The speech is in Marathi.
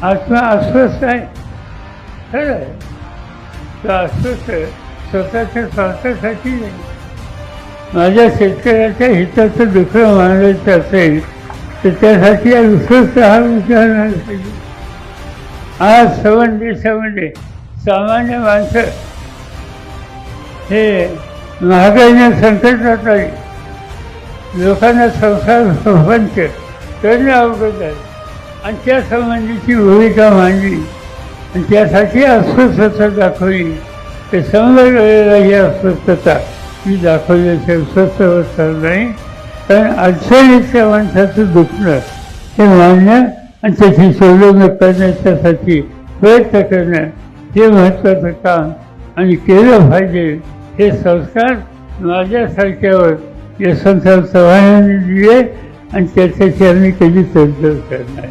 आत्मा अस्वस्थ आहे, खरं आहे. तो अस्वस्थ स्वतःच्या स्वार्थासाठी नाही. माझ्या शेतकऱ्याच्या हिताचं दुसरं मांडायचं असेल तर त्यासाठी अस्वस्थ हा विचार नाही पाहिजे. आज सवण देशामध्ये सामान्य माणसं हे महागाईने संकटात आली, लोकांना संसार प्रपंच करणं अवघड आहे आणि त्या संबंधीची भूमिका मांडली आणि त्यासाठी अस्वस्थता दाखवली. ते समजा वेळेला ही अस्वस्थता ही दाखवल्याची अस्वस्थ अवस्था नाही, कारण अडचणीच्या माणसाचं दुखणं हे मांडणं आणि त्याची सोडवणूक करण्याच्यासाठी प्रयत्न करणं हे महत्त्वाचं काम आणि केलं पाहिजे. हे संस्कार माझ्यासारख्यावर यशवंतराव चव्हाणांनी दिले आणि त्याच्याशी आम्ही कधी तडजोड करणार.